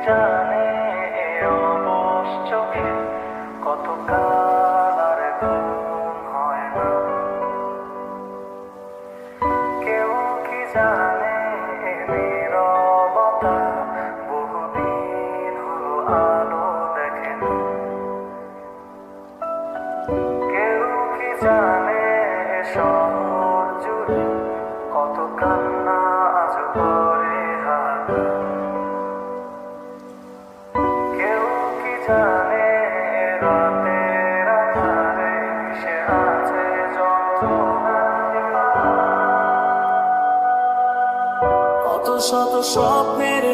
জানে এ অবশ চোখে কত কাল আর ঘুম হয় না। কেউ কি জানে এ নীরবতা বহুদিন হলো আলো দেখে না। কেউ কি জানে এ শহর জুড়ে কত কান্না আজ পরে হারা। কেউ কি জানে এ রাতের আধারে মিশে আছে যন্ত্রণার। কত শত স্বপ্নের